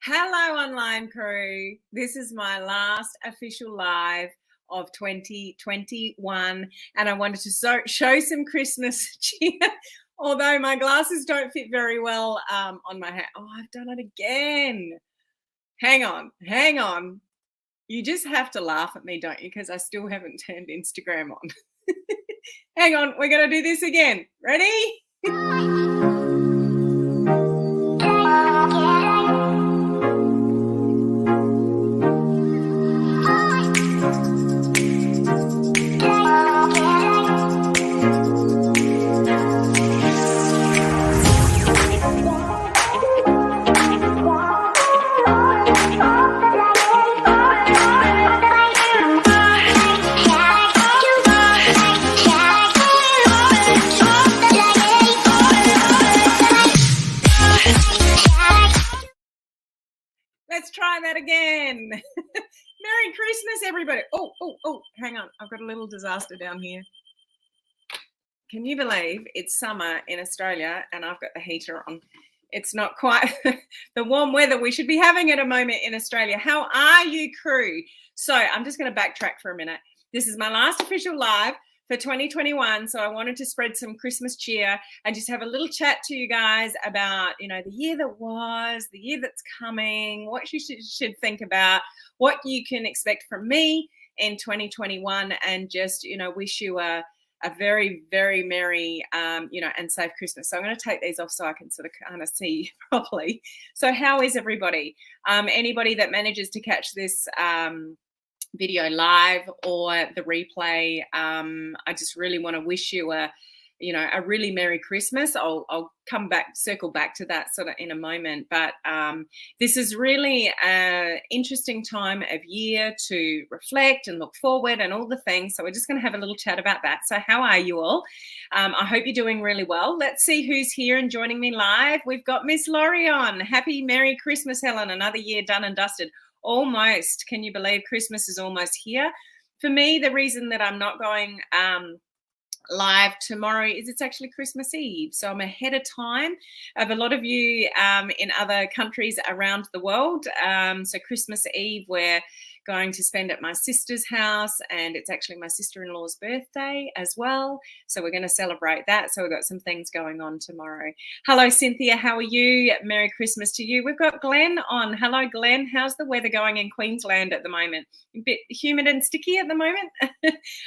Hello, online crew. This is my last official live of 2021, and I wanted to show some Christmas cheer. Although my glasses don't fit very well on my hat. Oh, I've done it again. Hang on. You just have to laugh at me, don't you? Because I still haven't turned Instagram on. Hang on, we're going to do this again. Ready? Let's try that again. Merry Christmas, everybody. Oh, hang on. I've got a little disaster down here. Can you believe it's summer in Australia and I've got the heater on? It's not quite the warm weather we should be having at a moment in Australia. How are you, crew? So I'm just going to backtrack for a minute. This is my last official live for 2021. So I wanted to spread some Christmas cheer and just have a little chat to you guys about, the year that was, the year that's coming, what you should think about, what you can expect from me in 2021, and just, wish you a very, very merry, and safe Christmas. So I'm going to take these off so I can sort of kind of see properly. So how is everybody? Anybody that manages to catch this video live or the replay, I just really want to wish you a really merry Christmas. I'll circle back to that sort of in a moment. But this is really an interesting time of year to reflect and look forward and all the things. So we're just going to have a little chat about that. So how are you all? I hope you're doing really well. Let's see who's here and joining me live. We've got Miss Laurie on. Happy Merry Christmas, Helen. Another year done and dusted. Almost. Can you believe Christmas is almost here? For me, the reason that I'm not going live tomorrow is it's actually Christmas Eve, so I'm ahead of time of a lot of you in other countries around the world. So Christmas Eve we're going to spend at my sister's house, and it's actually my sister-in-law's birthday as well, so we're going to celebrate that. So we've got some things going on tomorrow. Hello Cynthia, how are you? Merry Christmas to you. We've got Glenn on. Hello Glenn, how's the weather going in Queensland at the moment? A bit humid and sticky at the moment.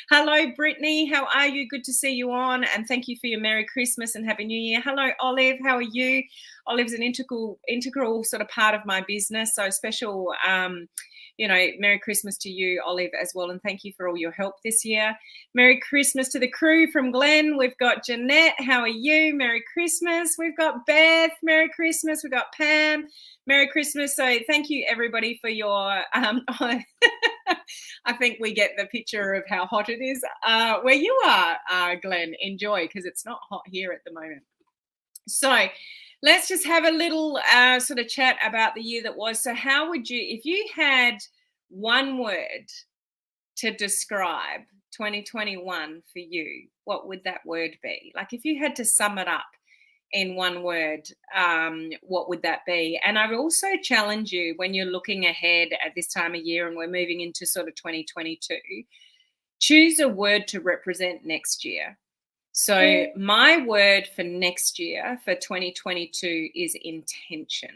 Hello Brittany, how are you? Good to see you on, and thank you for your Merry Christmas and Happy New Year. Hello Olive, how are you? Olive's an integral sort of part of my business, so special Merry Christmas to you, Olive, as well, and thank you for all your help this year. Merry Christmas to the crew from Glenn. We've got Jeanette, how are you? Merry Christmas. We've got Beth, Merry Christmas. We've got Pam, Merry Christmas. So thank you, everybody, for your I think we get the picture of how hot it is where you are, Glenn. Enjoy, because it's not hot here at the moment. So let's just have a little sort of chat about the year that was. So how would you, if you had one word to describe 2021 for you, what would that word be? Like if you had to sum it up in one word, what would that be? And I would also challenge you, when you're looking ahead at this time of year and we're moving into sort of 2022, choose a word to represent next year. So my word for next year, for 2022, is intention.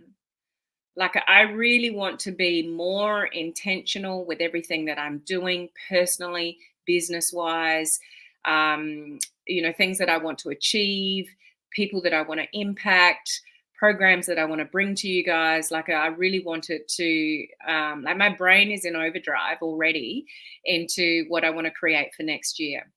Like I really want to be more intentional with everything that I'm doing personally, business-wise, things that I want to achieve, people that I want to impact, programs that I want to bring to you guys. Like I really want it to, like my brain is in overdrive already into what I want to create for next year.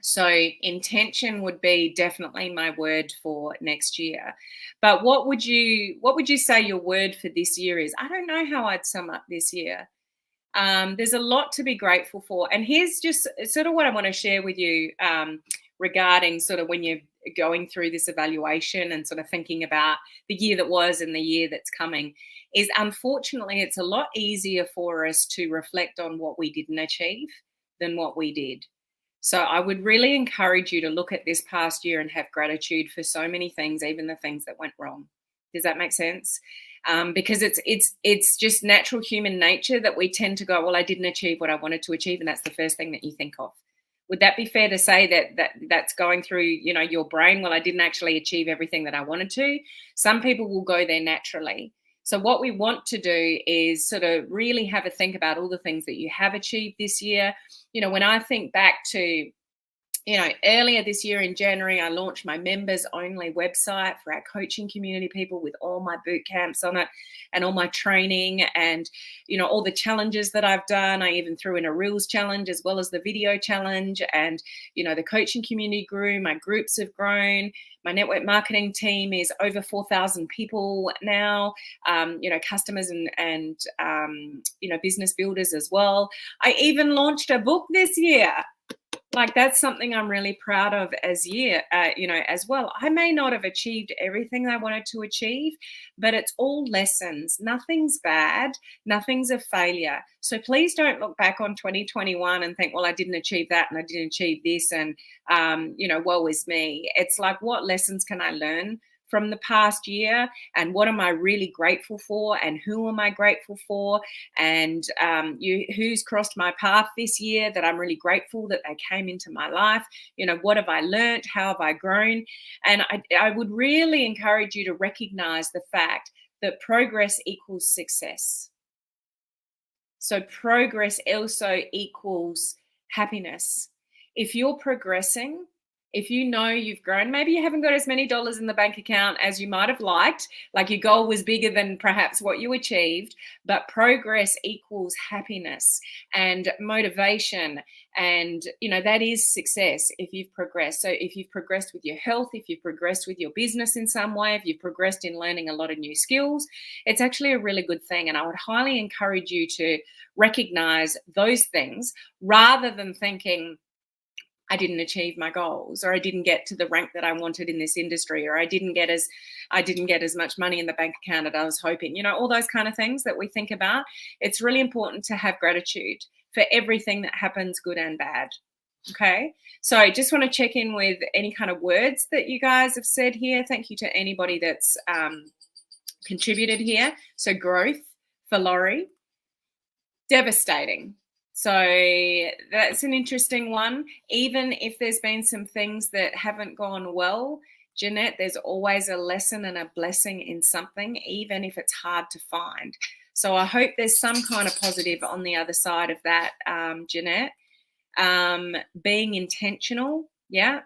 So intention would be definitely my word for next year. But what would you say your word for this year is? I don't know how I'd sum up this year. There's a lot to be grateful for. And here's just sort of what I want to share with you regarding sort of when you're going through this evaluation and sort of thinking about the year that was and the year that's coming is unfortunately it's a lot easier for us to reflect on what we didn't achieve than what we did. So I would really encourage you to look at this past year and have gratitude for so many things, even the things that went wrong. Does that make sense? Because it's just natural human nature that we tend to go, well, I didn't achieve what I wanted to achieve, and that's the first thing that you think of. Would that be fair to say that's going through your brain? Well, I didn't actually achieve everything that I wanted to. Some people will go there naturally. So what we want to do is sort of really have a think about all the things that you have achieved this year. When I think back to earlier this year in January, I launched my members only website for our coaching community people with all my boot camps on it and all my training and, all the challenges that I've done. I even threw in a Reels challenge as well as the video challenge. And, the coaching community grew, my groups have grown. My network marketing team is over 4,000 people now, customers and business builders as well. I even launched a book this year. Like that's something I'm really proud of as well. I may not have achieved everything I wanted to achieve, but it's all lessons. Nothing's bad. Nothing's a failure. So please don't look back on 2021 and think, well, I didn't achieve that and I didn't achieve this and, woe is me. It's like, what lessons can I learn from the past year, and what am I really grateful for, and who am I grateful for, and who's crossed my path this year that I'm really grateful that they came into my life. What have I learned? How have I grown? And I would really encourage you to recognize the fact that progress equals success. So progress also equals happiness. If you're progressing, if you know you've grown, maybe you haven't got as many dollars in the bank account as you might have liked, like your goal was bigger than perhaps what you achieved, but progress equals happiness and motivation. And, that is success if you've progressed. So if you've progressed with your health, if you've progressed with your business in some way, if you've progressed in learning a lot of new skills, it's actually a really good thing. And I would highly encourage you to recognize those things rather than thinking, I didn't achieve my goals, or I didn't get to the rank that I wanted in this industry, or I didn't get as much money in the bank account as I was hoping. All those kind of things that we think about. It's really important to have gratitude for everything that happens, good and bad. Okay. So I just want to check in with any kind of words that you guys have said here. Thank you to anybody that's contributed here. So growth for Laurie. Devastating. So that's an interesting one. Even if there's been some things that haven't gone well, Jeanette, there's always a lesson and a blessing in something, even if it's hard to find. So I hope there's some kind of positive on the other side of that, Jeanette. Being intentional, yeah.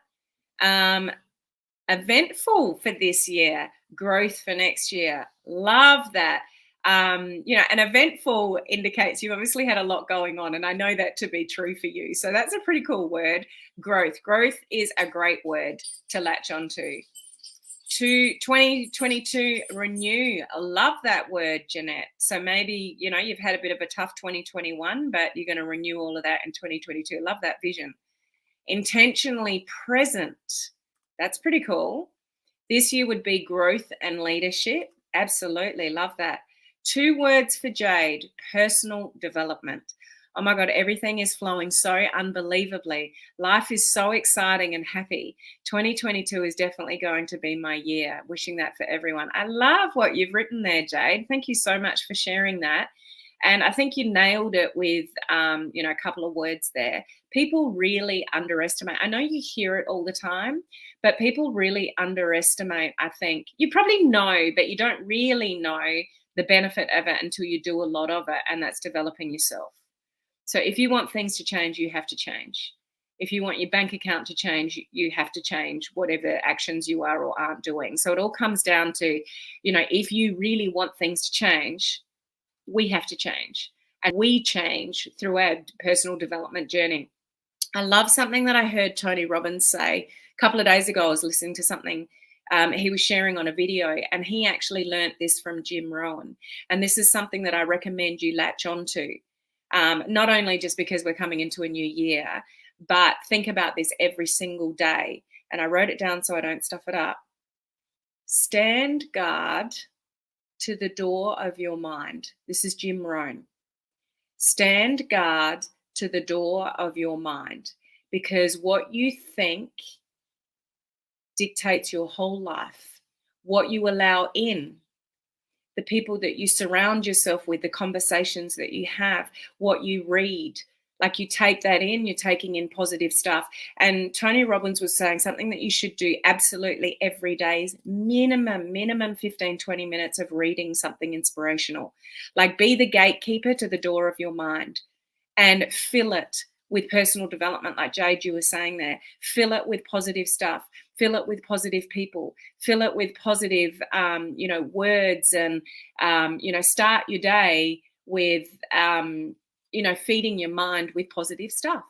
Eventful for this year, growth for next year. Love that. And eventful indicates you've obviously had a lot going on, and I know that to be true for you. So that's a pretty cool word, growth. Growth is a great word to latch onto. To 2022, renew. I love that word, Jeanette. So maybe, you've had a bit of a tough 2021, but you're going to renew all of that in 2022. Love that vision. Intentionally present. That's pretty cool. This year would be growth and leadership. Absolutely. Love that. 2 words for Jade, personal development. Oh my God, everything is flowing so unbelievably. Life is so exciting and happy. 2022 is definitely going to be my year. Wishing that for everyone. I love what you've written there, Jade. Thank you so much for sharing that. And I think you nailed it with, a couple of words there. People really underestimate. I know you hear it all the time, but people really underestimate, I think. You probably know, but you don't really know the benefit of it until you do a lot of it, and that's developing yourself. So if you want things to change, you have to change. If you want your bank account to change, you have to change whatever actions you are or aren't doing. So it all comes down to, if you really want things to change, we have to change. And we change through our personal development journey. I love something that I heard Tony Robbins say a couple of days ago. I was listening to something he was sharing on a video, and he actually learnt this from Jim Rohn. And this is something that I recommend you latch onto, not only just because we're coming into a new year, but think about this every single day. And I wrote it down so I don't stuff it up. Stand guard to the door of your mind. This is Jim Rohn. Stand guard to the door of your mind, because what you think dictates your whole life. What you allow in, the people that you surround yourself with, the conversations that you have, what you read, like you take that in, you're taking in positive stuff. And Tony Robbins was saying something that you should do absolutely every day is minimum 15, 20 minutes of reading something inspirational. Like, be the gatekeeper to the door of your mind and fill it with personal development, like Jade, you were saying there. Fill it with positive stuff. Fill it with positive people. Fill it with positive, words, and start your day with, feeding your mind with positive stuff,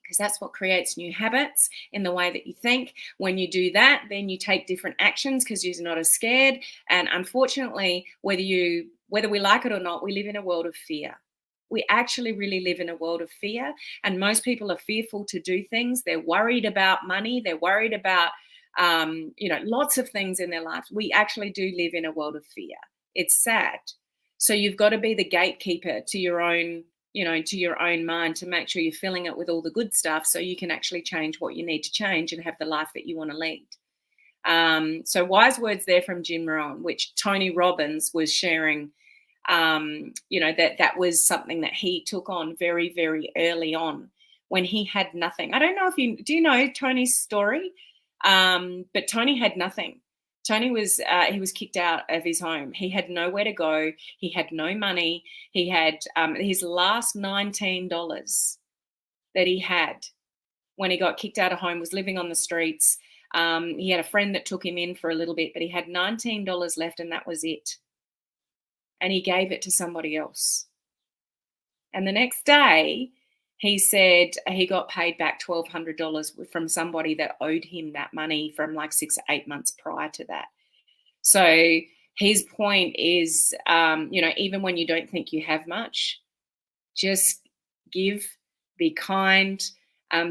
because that's what creates new habits in the way that you think. When you do that, then you take different actions because you're not as scared. And unfortunately, whether we like it or not, we live in a world of fear. We actually really live in a world of fear, and most people are fearful to do things. They're worried about money. They're worried about, lots of things in their life. We actually do live in a world of fear. It's sad. So you've got to be the gatekeeper to your own, to your own mind, to make sure you're filling it with all the good stuff so you can actually change what you need to change and have the life that you want to lead. So wise words there from Jim Rohn, which Tony Robbins was sharing. That was something that he took on very, very early on when he had nothing. I don't know if do you know Tony's story? But Tony had nothing. Tony was he was kicked out of his home. He had nowhere to go. He had no money. He had his last $19 that he had when he got kicked out of home was living on the streets. He had a friend that took him in for a little bit, but he had $19 left, and that was it. And he gave it to somebody else. And the next day, he said he got paid back $1,200 from somebody that owed him that money from like 6 or 8 months prior to that. So his point is, even when you don't think you have much, just give, be kind,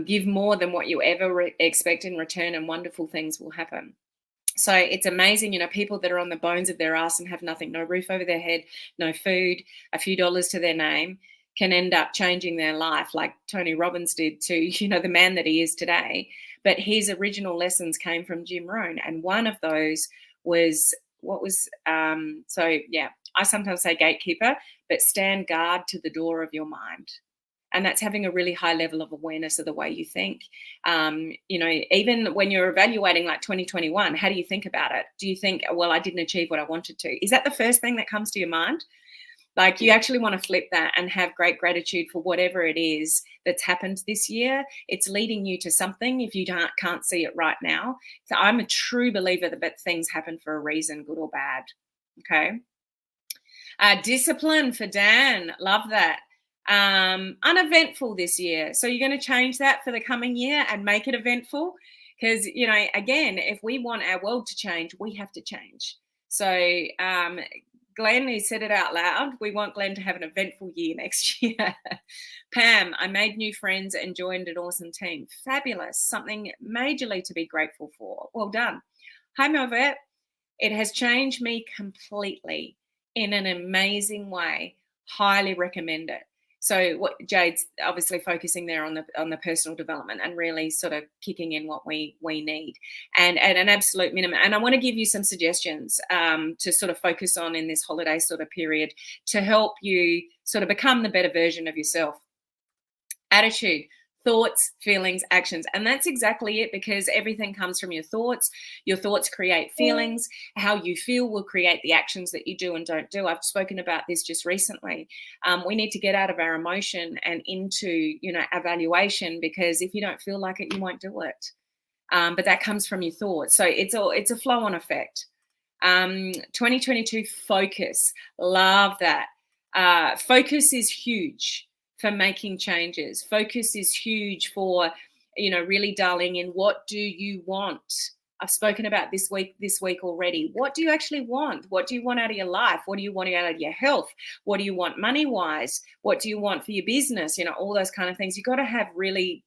give more than what you ever expect in return, and wonderful things will happen. So it's amazing, people that are on the bones of their ass and have nothing, no roof over their head, no food, a few dollars to their name, can end up changing their life like Tony Robbins did to, the man that he is today. But his original lessons came from Jim Rohn. And one of those was, I sometimes say gatekeeper, but stand guard to the door of your mind. And that's having a really high level of awareness of the way you think. Even when you're evaluating like 2021, how do you think about it? Do you think, well, I didn't achieve what I wanted to? Is that the first thing that comes to your mind? Like, you actually want to flip that and have great gratitude for whatever it is that's happened this year. It's leading you to something if you can't see it right now. So I'm a true believer that things happen for a reason, good or bad. Okay. Discipline for Dan. Love that. Uneventful this year. So you're going to change that for the coming year and make it eventful, because, again, if we want our world to change, we have to change. So Glenn, he said it out loud. We want Glenn to have an eventful year next year. Pam, I made new friends and joined an awesome team. Fabulous. Something majorly to be grateful for. Well done. Hi, Melvet. It has changed me completely in an amazing way. Highly recommend it. So what Jade's obviously focusing there on the personal development and really sort of kicking in what we need, and at an absolute minimum. And I want to give you some suggestions to sort of focus on in this holiday sort of period to help you sort of become the better version of yourself. Attitude. Thoughts, feelings, actions. And that's exactly it, because everything comes from your thoughts. Your thoughts create feelings. How you feel will create the actions that you do and don't do. I've spoken about this just recently. We need to get out of our emotion and into, evaluation, because if you don't feel like it, you won't do it. But that comes from your thoughts. So it's a flow-on effect. 2022 focus. Love that. Focus is huge. for making changes. Focus is huge for, really dialing in, what do you want? I've spoken about this week already. What do you actually want? What do you want out of your life? What do you want out of your health? What do you want money wise? What do you want for your business? All those kind of things. You've got to have really,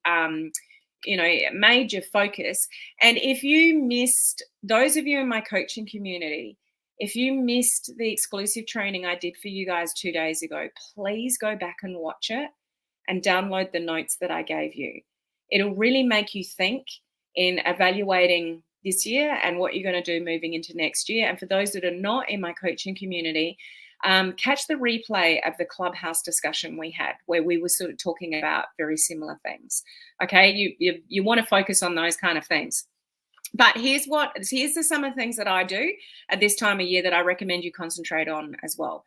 major focus. And if you missed, those of you in my coaching community, if you missed the exclusive training I did for you guys 2 days ago, please go back and watch it and download the notes that I gave you. It'll really make you think in evaluating this year and what you're going to do moving into next year. And for those that are not in my coaching community, catch the replay of the Clubhouse discussion we had, where we were sort of talking about very similar things. Okay, you want to focus on those kind of things. But here's some of the things that I do at this time of year that I recommend you concentrate on as well.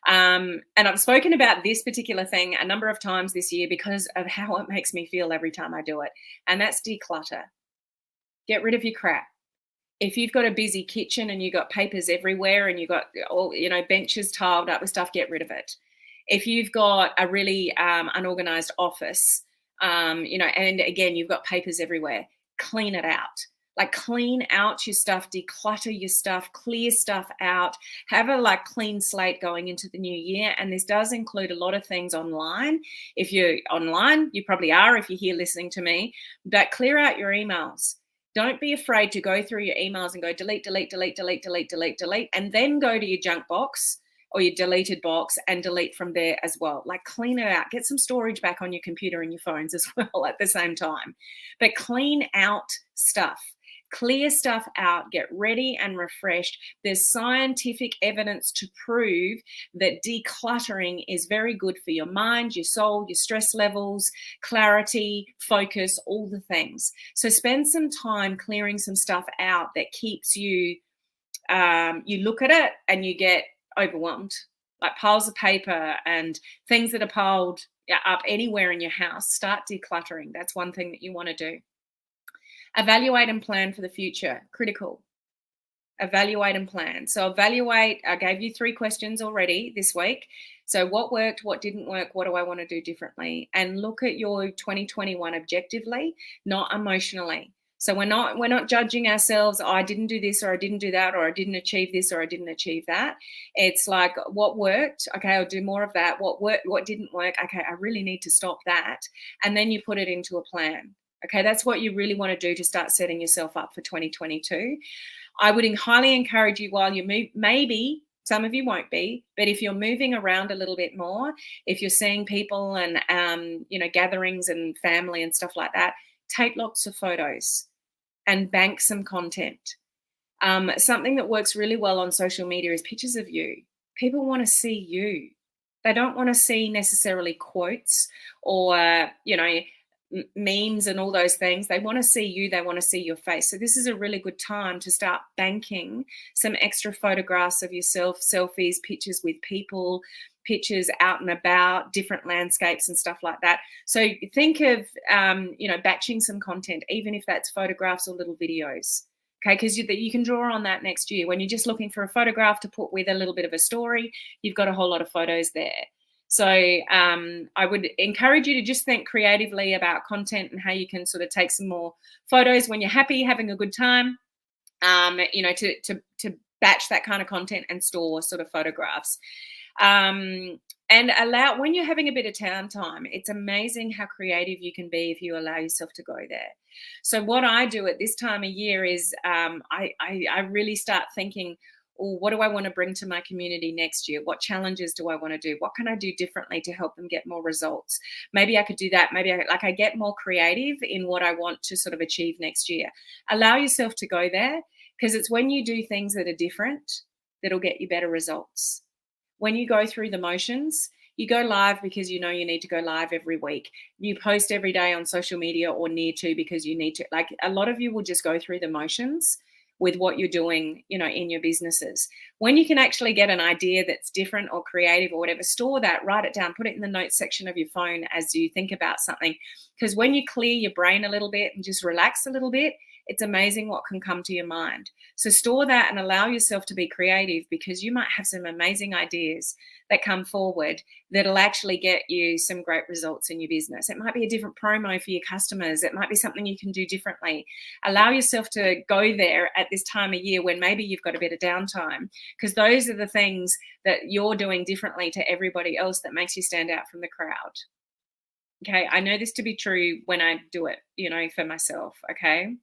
And I've spoken about this particular thing a number of times this year because of how it makes me feel every time I do it. And that's declutter. Get rid of your crap. If you've got a busy kitchen and you've got papers everywhere and you've got all, benches tiled up with stuff, get rid of it. If you've got a really unorganized office, and again, you've got papers everywhere, clean it out. Like, clean out your stuff, declutter your stuff, clear stuff out, have a clean slate going into the new year. And this does include a lot of things online. If you're online, you probably are if you're here listening to me, but clear out your emails. Don't be afraid to go through your emails and go delete, delete, delete, delete, delete, delete, delete, and then go to your junk box or your deleted box and delete from there as well. Clean it out. Get some storage back on your computer and your phones as well at the same time. But clean out stuff. Clear stuff out, get ready and refreshed. There's scientific evidence to prove that decluttering is very good for your mind, your soul, your stress levels, clarity, focus, all the things. So spend some time clearing some stuff out that keeps you, you look at it and you get overwhelmed, like piles of paper and things that are piled up anywhere in your house. Start decluttering. That's one thing that you want to do. Evaluate and plan for the future. Critical. Evaluate and plan. So evaluate, I gave you 3 questions already this week. So what worked, what didn't work, what do I want to do differently? And look at your 2021 objectively, not emotionally. So we're not judging ourselves, I didn't do this or I didn't do that or I didn't achieve this or I didn't achieve that. It's like, what worked? Okay, I'll do more of that. What worked, what didn't work? Okay, I really need to stop that. And then you put it into a plan. Okay, that's what you really want to do to start setting yourself up for 2022. I would highly encourage you, while you move, maybe some of you won't be, but if you're moving around a little bit more, if you're seeing people and, gatherings and family and stuff like that, take lots of photos and bank some content. Something that works really well on social media is pictures of you. People want to see you. They don't want to see necessarily quotes or, memes and all those things. They want to see you. They want to see your face. So this is a really good time to start banking some extra photographs of yourself, selfies, pictures with people, pictures out and about, different landscapes and stuff like that. So think of, batching some content, even if that's photographs or little videos. Okay, because you can draw on that next year. When you're just looking for a photograph to put with a little bit of a story, you've got a whole lot of photos there. So I would encourage you to just think creatively about content and how you can sort of take some more photos when you're happy, having a good time, to batch that kind of content and store sort of photographs. And allow, when you're having a bit of downtime, it's amazing how creative you can be if you allow yourself to go there. So what I do at this time of year is I really start thinking, what do I want to bring to my community next year? What challenges do I want to do? What can I do differently to help them get more results? Maybe I could do that. Maybe I get more creative in what I want to sort of achieve next year. Allow yourself to go there, because it's when you do things that are different that'll get you better results. When you go through the motions, you go live because you know you need to go live every week. You post every day on social media or near to because you need to. Like, a lot of you will just go through the motions with what you're doing, in your businesses. When you can actually get an idea that's different or creative or whatever, store that, write it down, put it in the notes section of your phone as you think about something. Because when you clear your brain a little bit and just relax a little bit, it's amazing what can come to your mind. So store that and allow yourself to be creative, because you might have some amazing ideas that come forward that'll actually get you some great results in your business. It might be a different promo for your customers. It might be something you can do differently. Allow yourself to go there at this time of year when maybe you've got a bit of downtime, because those are the things that you're doing differently to everybody else that makes you stand out from the crowd. Okay, I know this to be true when I do it, for myself. Okay.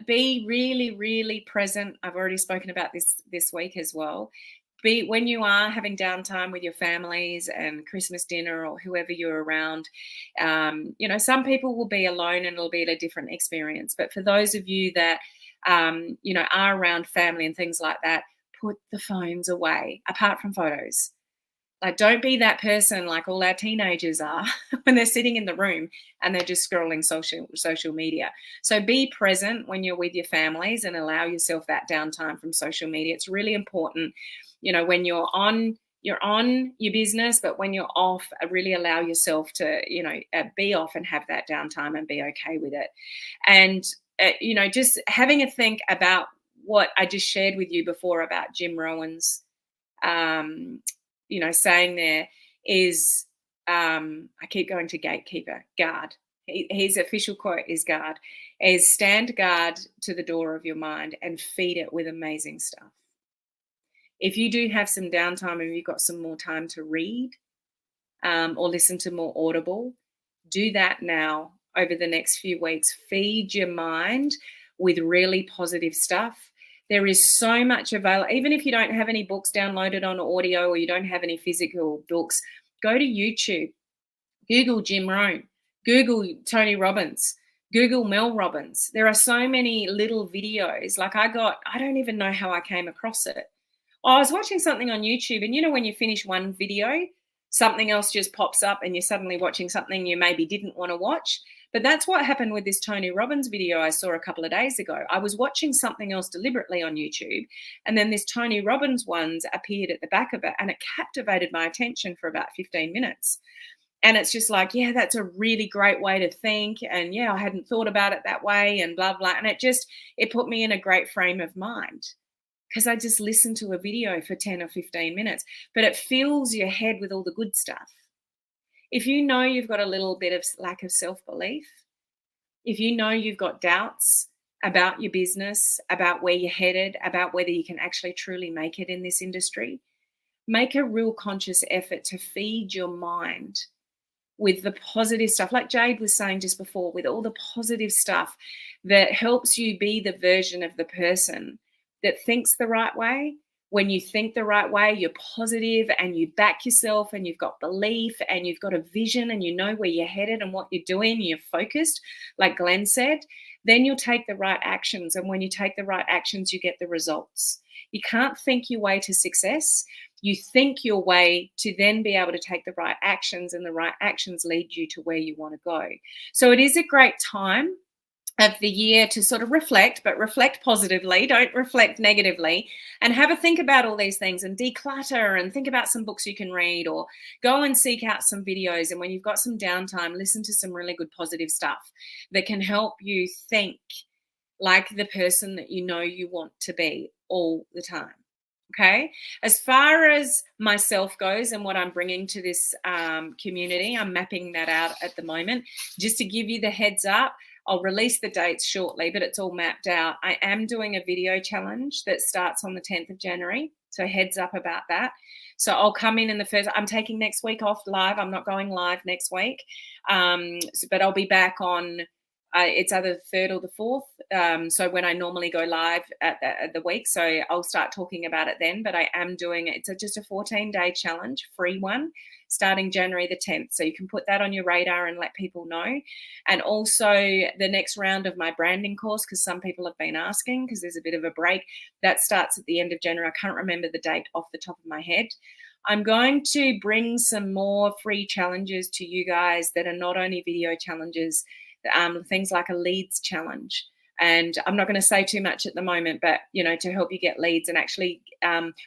Be really, really present. I've already spoken about this week as well. Be when you are having downtime with your families and Christmas dinner or whoever you're around. Some people will be alone and it'll be a different experience. But for those of you that are around family and things like that, put the phones away, apart from photos. Like, don't be that person like all our teenagers are when they're sitting in the room and they're just scrolling social media. So be present when you're with your families and allow yourself that downtime from social media. It's really important, when you're on your business, but when you're off, really allow yourself to, be off and have that downtime and be okay with it. And, just having a think about what I just shared with you before about Jim Rowan's saying there is, I keep going to gatekeeper, guard. His official quote is guard, is stand guard to the door of your mind and feed it with amazing stuff. If you do have some downtime and you've got some more time to read or listen to more Audible, do that now over the next few weeks. Feed your mind with really positive stuff. There is so much available. Even if you don't have any books downloaded on audio or you don't have any physical books, go to YouTube, Google Jim Rohn, Google Tony Robbins, Google Mel Robbins. There are so many little videos. Like I don't even know how I came across it. I was watching something on YouTube, and when you finish one video, something else just pops up and you're suddenly watching something you maybe didn't want to watch. But that's what happened with this Tony Robbins video I saw a couple of days ago. I was watching something else deliberately on YouTube, and then this Tony Robbins ones appeared at the back of it, and it captivated my attention for about 15 minutes. And it's just like, yeah, that's a really great way to think. And yeah, I hadn't thought about it that way and blah, blah. And it put me in a great frame of mind, because I just listened to a video for 10 or 15 minutes, but it fills your head with all the good stuff. If you know you've got a little bit of lack of self-belief, if you know you've got doubts about your business, about where you're headed, about whether you can actually truly make it in this industry, make a real conscious effort to feed your mind with the positive stuff, like Jade was saying just before, with all the positive stuff that helps you be the version of the person that thinks the right way. When you think the right way, you're positive and you back yourself and you've got belief and you've got a vision and you know where you're headed and what you're doing, you're focused, like Glenn said, then you'll take the right actions. And when you take the right actions, you get the results. You can't think your way to success. You think your way to then be able to take the right actions, and the right actions lead you to where you want to go. So it is a great time of the year to sort of reflect, but reflect positively, don't reflect negatively, and have a think about all these things and declutter and think about some books you can read, or go and seek out some videos. And when you've got some downtime, listen to some really good positive stuff that can help you think like the person that you know you want to be all the time. Okay. As far as myself goes and what I'm bringing to this community, I'm mapping that out at the moment. Just to give you the heads up, I'll release the dates shortly, but it's all mapped out. I am doing a video challenge that starts on the 10th of January. So heads up about that. So I'll come in the first, I'm taking next week off live. I'm not going live next week. But I'll be back on, it's either the 3rd or the 4th. So when I normally go live at the week, so I'll start talking about it then, but I am doing it. It's just a 14-day challenge, free one, starting January the 10th. So you can put that on your radar and let people know. And also the next round of my branding course, because some people have been asking, because there's a bit of a break, that starts at the end of January. I can't remember the date off the top of my head. I'm going to bring some more free challenges to you guys that are not only video challenges, things like a leads challenge. And I'm not going to say too much at the moment, but, to help you get leads. And actually,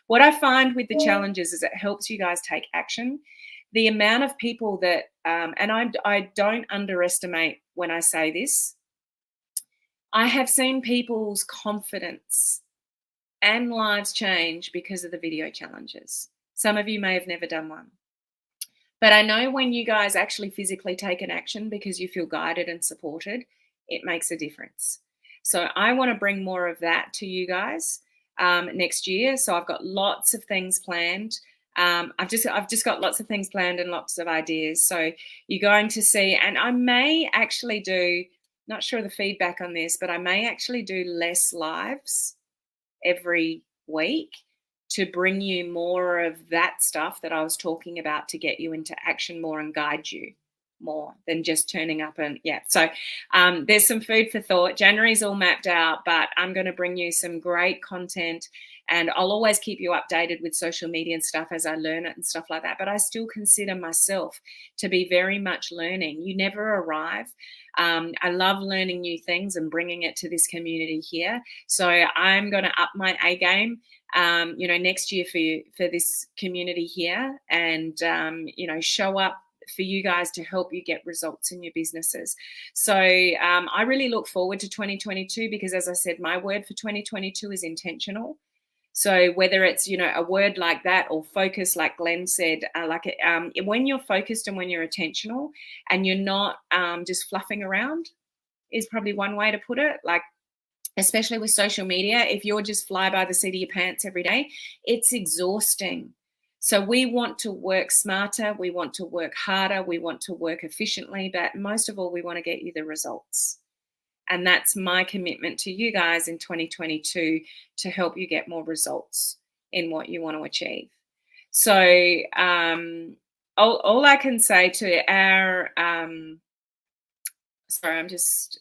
what I find with the challenges is it helps you guys take action. The amount of people that, and I don't underestimate when I say this, I have seen people's confidence and lives change because of the video challenges. Some of you may have never done one. But I know when you guys actually physically take an action because you feel guided and supported, it makes a difference. So I want to bring more of that to you guys next year. So I've got lots of things planned. I've just got lots of things planned and lots of ideas. So you're going to see, and I may actually do, not sure the feedback on this, but I may actually do less lives every week to bring you more of that stuff that I was talking about to get you into action more and guide you more than just turning up. And yeah, so there's some food for thought. January's all mapped out, but I'm going to bring you some great content, and I'll always keep you updated with social media and stuff as I learn it and stuff like that. But I still consider myself to be very much learning. You never arrive. I love learning new things and bringing it to this community here. So I'm going to up my A game, next year for this community here, and show up for you guys to help you get results in your businesses. So I really look forward to 2022 because, as I said, my word for 2022 is intentional. So whether it's, a word like that or focus, like Glenn said, when you're focused and when you're intentional and you're not just fluffing around is probably one way to put it. Like, especially with social media, if you're just fly by the seat of your pants every day, it's exhausting. So we want to work smarter, we want to work harder, we want to work efficiently, but most of all, we want to get you the results. And that's my commitment to you guys in 2022 to help you get more results in what you want to achieve. So all I can say to our, sorry, I'm just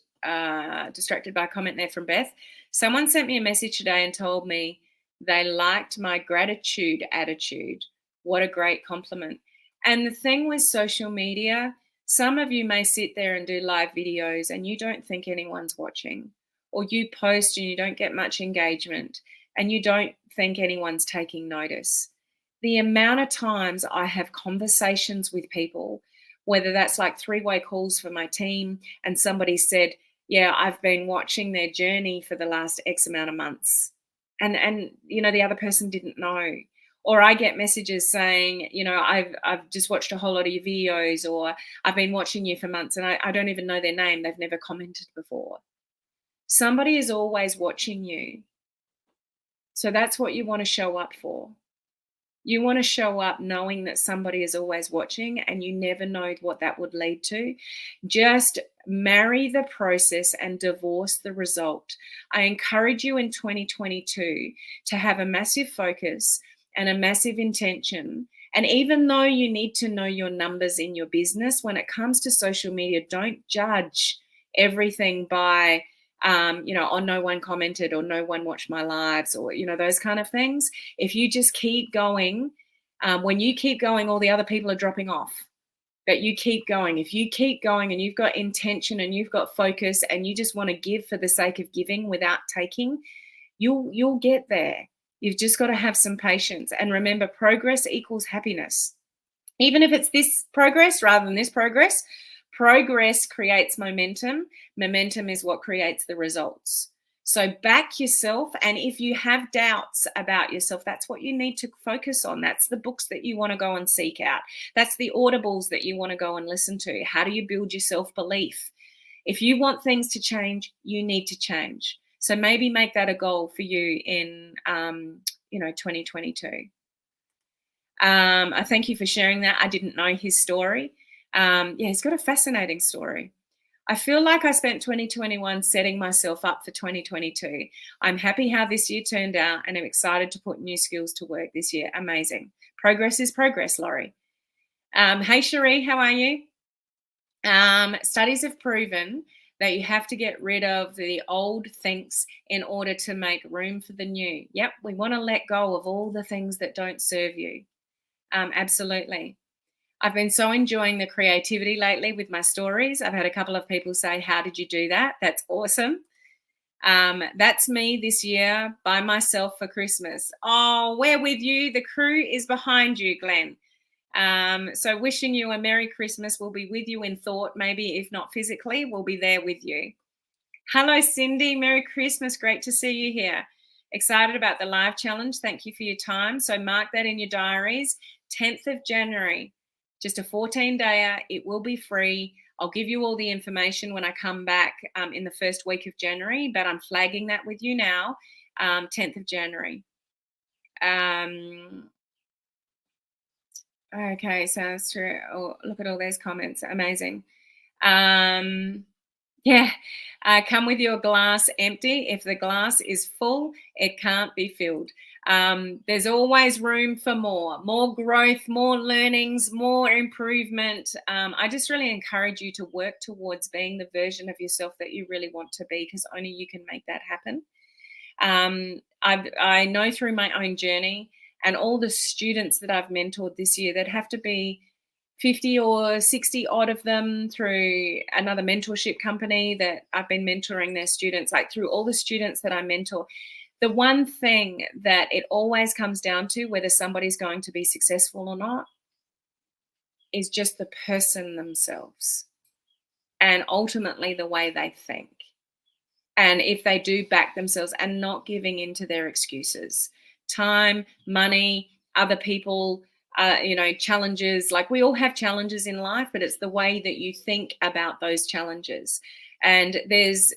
distracted by a comment there from Beth. Someone sent me a message today and told me they liked my gratitude attitude. What a great compliment. And the thing with social media, some of you may sit there and do live videos and you don't think anyone's watching, or you post and you don't get much engagement and you don't think anyone's taking notice. The amount of times I have conversations with people, whether that's like 3-way calls for my team, and somebody said, yeah, I've been watching their journey for the last X amount of months. And the other person didn't know. Or I get messages saying, I've just watched a whole lot of your videos, or I've been watching you for months and I don't even know their name. They've never commented before. Somebody is always watching you. So that's what you want to show up for. You want to show up knowing that somebody is always watching, and you never know what that would lead to. Just marry the process and divorce the result. I encourage you in 2022 to have a massive focus and a massive intention. And even though you need to know your numbers in your business, when it comes to social media, don't judge everything by no one commented or no one watched my lives, or, those kind of things. If you just keep going, when you keep going, all the other people are dropping off. But you keep going. If you keep going and you've got intention and you've got focus and you just want to give for the sake of giving without taking, you'll get there. You've just got to have some patience. And remember, progress equals happiness. Even if it's this progress rather than this progress, progress creates momentum. Momentum is what creates the results. So back yourself. And if you have doubts about yourself, that's what you need to focus on. That's the books that you want to go and seek out. That's the audibles that you want to go and listen to. How do you build your self-belief? If you want things to change, you need to change. So maybe make that a goal for you in 2022. I thank you for sharing that. I didn't know his story. He's got a fascinating story. I feel like I spent 2021 setting myself up for 2022. I'm happy how this year turned out, and I'm excited to put new skills to work this year. Amazing. Progress is progress, Laurie. Hey, Cherie, how are you? Studies have proven that you have to get rid of the old things in order to make room for the new. Yep, we want to let go of all the things that don't serve you. Absolutely. I've been so enjoying the creativity lately with my stories. I've had a couple of people say, how did you do that? That's awesome. That's me this year by myself for Christmas. Oh, we're with you. The crew is behind you, Glenn. So wishing you a Merry Christmas. We'll be with you in thought, maybe if not physically, we'll be there with you. Hello, Cindy. Merry Christmas. Great to see you here. Excited about the live challenge. Thank you for your time. So mark that in your diaries. 10th of January, just a 14-dayer. It will be free. I'll give you all the information when I come back in the first week of January, but I'm flagging that with you now, 10th of January. Okay, so that's true. Oh, look at all those comments. Amazing. Yeah, come with your glass empty. If the glass is full, it can't be filled. There's always room for more growth, more learnings, more improvement. I just really encourage you to work towards being the version of yourself that you really want to be, because only you can make that happen. I know through my own journey and all the students that I've mentored this year, that have to be 50 or 60 odd of them through another mentorship company that I've been mentoring their students, like through all the students that I mentor. The one thing that it always comes down to, whether somebody's going to be successful or not, is just the person themselves and ultimately the way they think. And if they do back themselves and not giving into their excuses, time, money, other people, challenges. Like, we all have challenges in life, but it's the way that you think about those challenges. And there's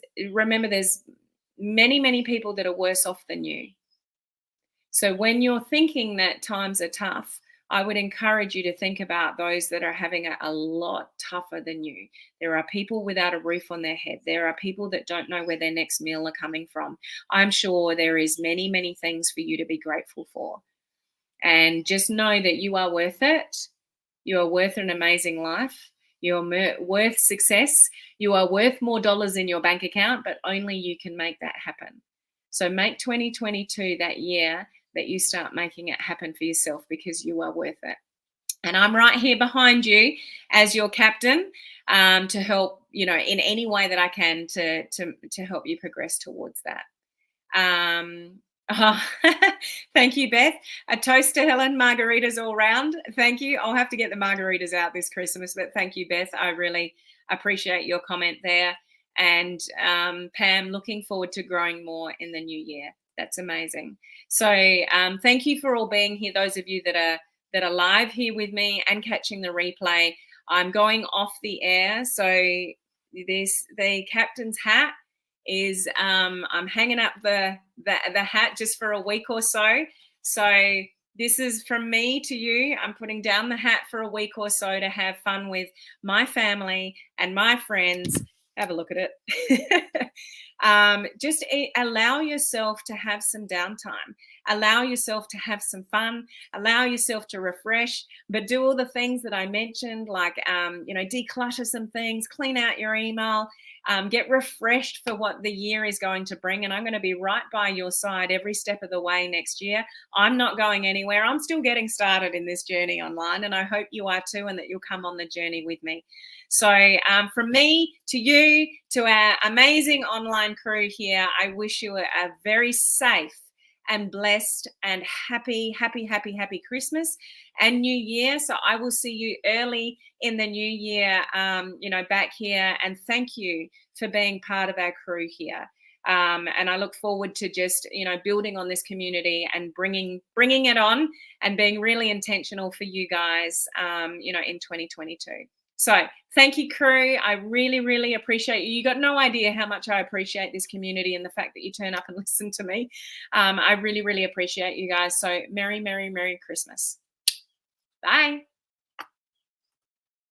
many, many people that are worse off than you. So when you're thinking that times are tough, I would encourage you to think about those that are having it a lot tougher than you. There are people without a roof on their head. There are people that don't know where their next meal are coming from. I'm sure there is many, many things for you to be grateful for. And just know that you are worth it. You are worth an amazing life. You are worth success. You are worth more dollars in your bank account, but only you can make that happen. So make 2022 that year that you start making it happen for yourself, because you are worth it. And I'm right here behind you as your captain, to help, in any way that I can to help you progress towards that. Oh, thank you, Beth. A toast to Helen. Margaritas all round. Thank you. I'll have to get the margaritas out this Christmas, but thank you, Beth. I really appreciate your comment there. And Pam, looking forward to growing more in the new year. That's amazing. So thank you for all being here. Those of you that are live here with me and catching the replay. I'm going off the air, so the captain's hat is I'm hanging up the hat just for a week or so. So this is from me to you. I'm putting down the hat for a week or so to have fun with my family and my friends. Have a look at it. Just allow yourself to have some downtime. Allow yourself to have some fun. Allow yourself to refresh, but do all the things that I mentioned, like, declutter some things, clean out your email, get refreshed for what the year is going to bring. And I'm going to be right by your side every step of the way next year. I'm not going anywhere. I'm still getting started in this journey online, and I hope you are too, and that you'll come on the journey with me. So from me to you, to our amazing online crew here, I wish you a very safe and blessed and happy Christmas and New Year. So I will see you early in the new year, back here. And thank you for being part of our crew here. And I look forward to just, building on this community and bringing it on and being really intentional for you guys, in 2022. So thank you, crew. I really, really appreciate you. You got no idea how much I appreciate this community and the fact that you turn up and listen to me. I really, really appreciate you guys. So Merry, Merry, Merry Christmas. Bye.